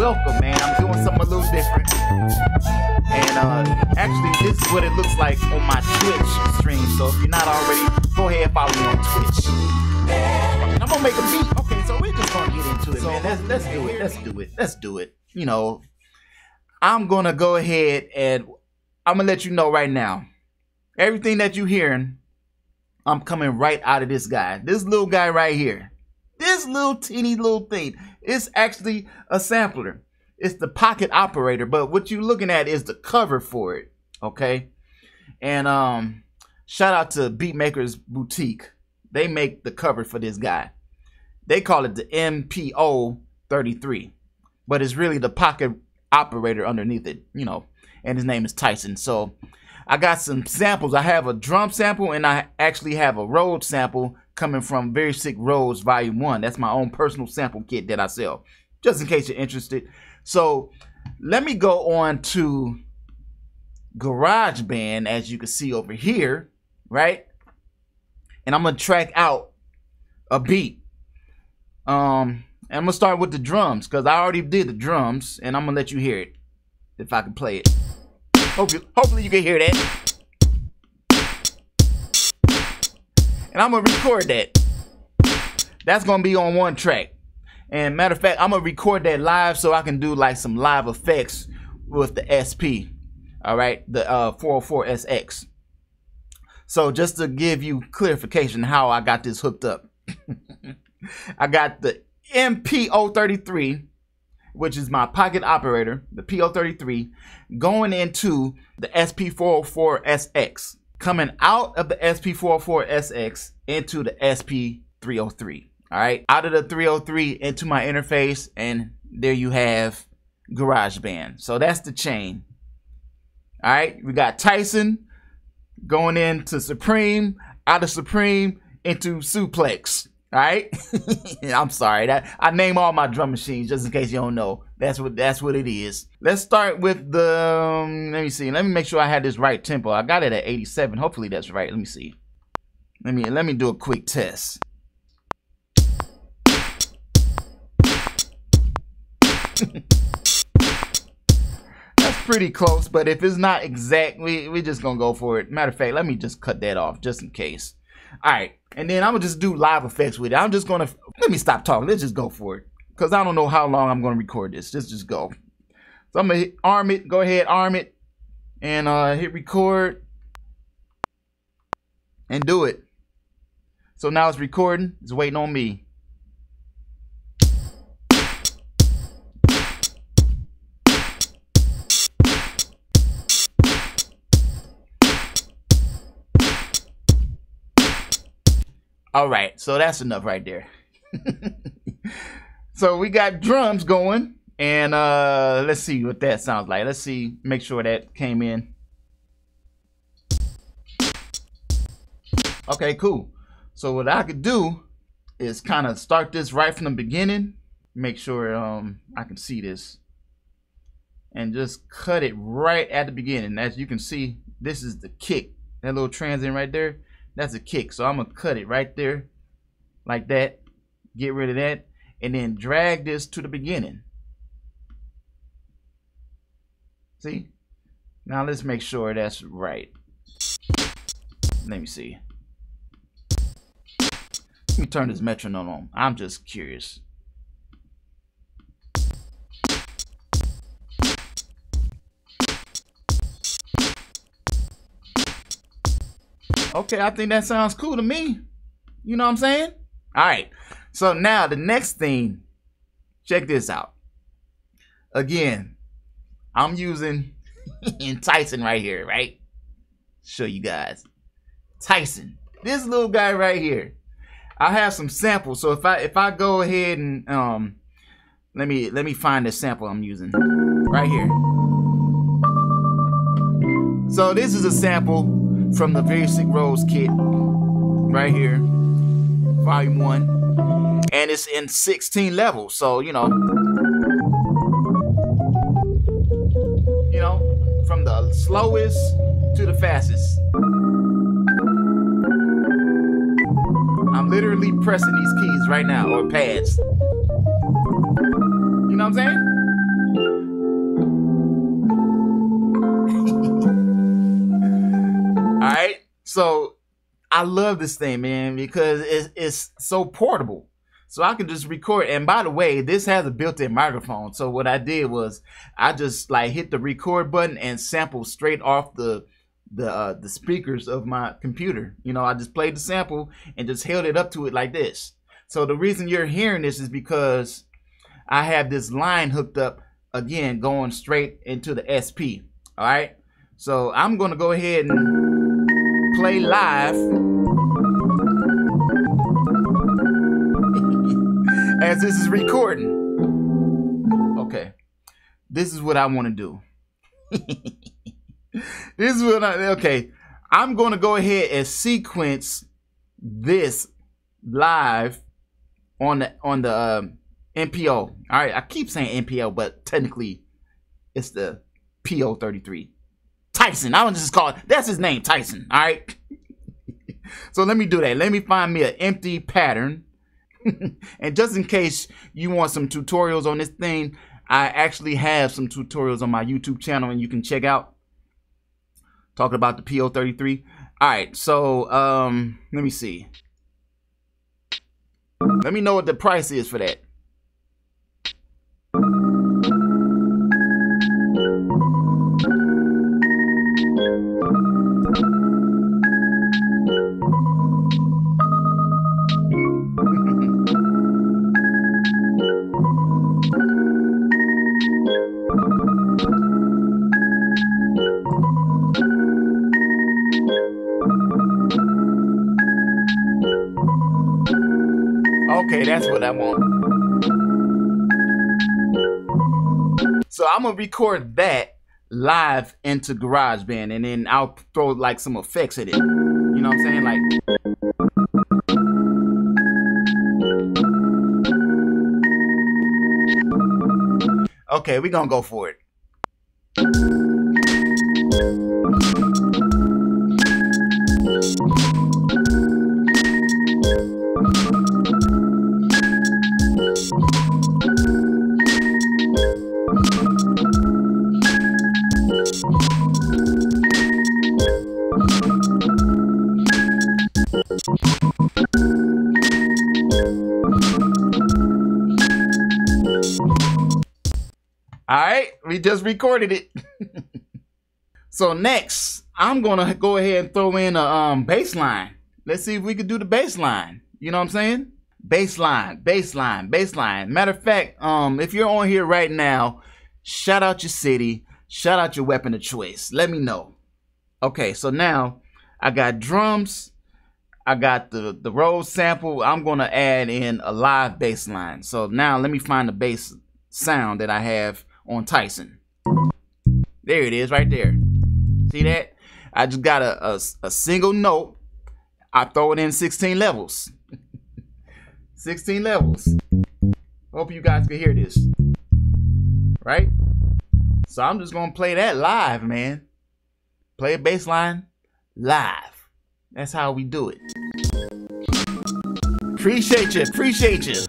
welcome, man. I'm doing something a little different. And actually, this is what it looks like on my Twitch stream. So if you're not already, go ahead and follow me on Twitch. And I'm gonna make a beat. Okay, so we're just gonna get into it, man. Let's do it. Let's do it. You know, I'm gonna go ahead and I'm gonna let you know right now. Everything that you're hearing, I'm coming right out of this guy. This little guy right here. This little teeny little thing. It's actually a sampler. It's the pocket operator, but what you're looking at is the cover for it. Okay. And shout out to Beatmakers Boutique. They make the cover for this guy. They call it the MPO 33, but it's really the pocket operator underneath it, you know, and his name is Tyson. So I got some samples. I have a drum sample and I actually have a Rhodes sample coming from Very Sick Rhodes Volume 1. That's my own personal sample kit that I sell, just in case you're interested. So let me go on to GarageBand, as you can see over here, right? And I'm gonna track out a beat. And I'm gonna start with the drums because I already did the drums, and I'm gonna let you hear it if I can play it. Hopefully you can hear that. And I'm gonna record that. That's gonna be on one track. And matter of fact, I'm gonna record that live so I can do like some live effects with the SP. All right, the 404SX. So just to give you clarification how I got this hooked up. I got the MPO33, which is my pocket operator, the PO33, going into the SP404SX, coming out of the SP404SX into the SP303. All right, out of the 303 into my interface, and there you have GarageBand. So that's the chain. All right, we got Tyson going into Supreme, out of Supreme into Suplex. All right, I'm sorry that I name all my drum machines just in case you don't know. That's what it is. Let's start with the let me see. Let me make sure I had this right tempo. I got it at 87. Hopefully that's right. Let me see. Let me do a quick test. That's pretty close, but if it's not exact, we're just gonna go for it. Matter of fact, let me just cut that off just in case. All right, and then I'm gonna just do live effects with it. I'm just gonna, let me stop talking. Let's just go for it, because I don't know how long I'm gonna record this. Let's just go. So I'm gonna hit arm it, go ahead, arm it, and hit record, and do it. So now it's recording, it's waiting on me. All right, so that's enough right there. So we got drums going, and let's see what that sounds like. Let's see, make sure that came in. Okay, cool. So what I could do is kind of start this right from the beginning, make sure I can see this, and just cut it right at the beginning. As you can see, this is the kick, that little transient right there. That's a kick, so I'm gonna cut it right there like that, get rid of that, and then drag this to the beginning. See, now let's make sure that's right. Let me see, let me turn this metronome on. I'm just curious. Okay, I think that sounds cool to me. You know what I'm saying? All right. So now the next thing, check this out. Again, I'm using Tyson right here, right? Show you guys. Tyson, this little guy right here. I have some samples. So if I go ahead and let me find the sample I'm using right here. So this is a sample from the Very Sick Rhodes kit right here, Volume 1, and it's in 16 levels. So you know, from the slowest to the fastest. I'm literally pressing these keys right now, or pads. You know what I'm saying? So I love this thing, man, because it's so portable. So I can just record. And by the way, this has a built-in microphone. So what I did was I just like hit the record button and sample straight off the speakers of my computer. You know, I just played the sample and just held it up to it like this. So the reason you're hearing this is because I have this line hooked up, again, going straight into the SP. All right. So I'm going to go ahead and play live as this is recording. Okay. This is what I want to do. This is what okay. I'm going to go ahead and sequence this live on the MPO. All right, I keep saying MPO, but technically it's the PO33. Tyson. I don't just call it. That's his name, Tyson. All right. So let me do that. Let me find me an empty pattern. And just in case you want some tutorials on this thing, I actually have some tutorials on my YouTube channel, and you can check out. Talking about the PO33. All right, so let me see. Let me know what the price is for that. Okay, that's what I want. So I'm gonna record that live into GarageBand, and then I'll throw like some effects at it. You know what I'm saying? Like, okay, we're gonna go for it. All right, we just recorded it. So next, I'm gonna go ahead and throw in a bass line. Let's see if we can do the bass line. You know what I'm saying? Bass line, bass line, bass line. Matter of fact, if you're on here right now, shout out your city, shout out your weapon of choice. Let me know. Okay, so now I got drums, I got the Rhodes sample. I'm gonna add in a live bass line. So now let me find the bass sound that I have on Tyson. There it is right there. See that? I just got a single note. I throw it in 16 levels. 16 levels. Hope you guys can hear this. Right? So I'm just gonna play that live, man. Play a bass line live. That's how we do it. Appreciate you. Appreciate you.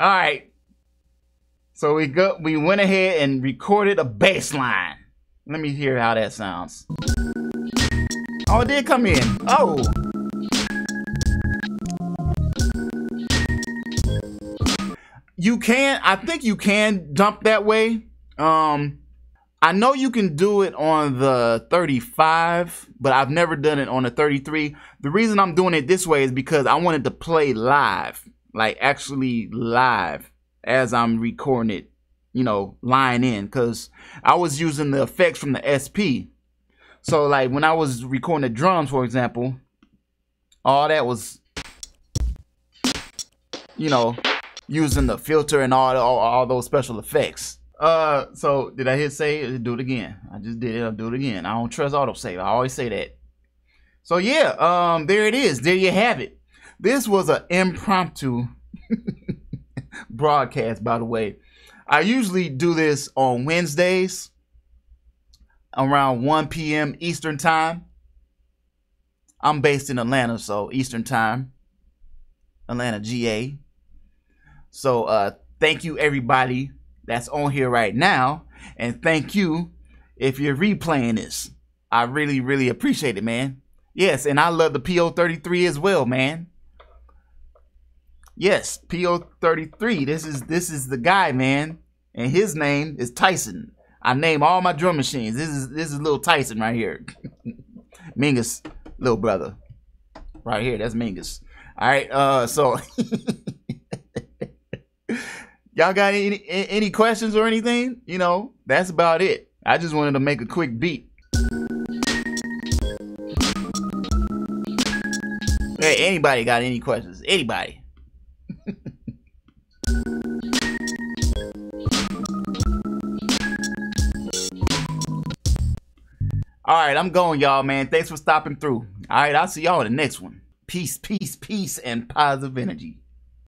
All right. So we went ahead and recorded a bass line. Let me hear how that sounds. Oh, it did come in. Oh. You can, I think you can dump that way. I know you can do it on the 35, but I've never done it on the 33. The reason I'm doing it this way is because I wanted to play live, like actually live as I'm recording it, you know, line in, because I was using the effects from the SP. So like when I was recording the drums, for example, all that was, you know, using the filter and all those special effects. So did I hit save? Do it again. I just did it. I'll do it again. I don't trust autosave. I always say that. So yeah, there it is. There you have it. This was an impromptu broadcast, by the way. I usually do this on Wednesdays around 1 p.m. Eastern time. I'm based in Atlanta, so Eastern time, Atlanta, GA. So thank you everybody that's on here right now, and thank you if you're replaying this. I really, really appreciate it, man. Yes, and I love the PO33 as well, man. Yes, PO33. This is the guy, man, and his name is Tyson. I name all my drum machines. This is little Tyson right here. Mingus, little brother, right here. That's Mingus. All right. So y'all got any questions or anything? You know, that's about it. I just wanted to make a quick beat. Hey, anybody got any questions? Anybody? All right, I'm going, y'all, man. Thanks for stopping through. All right, I'll see y'all in the next one. Peace, peace, peace, and positive energy.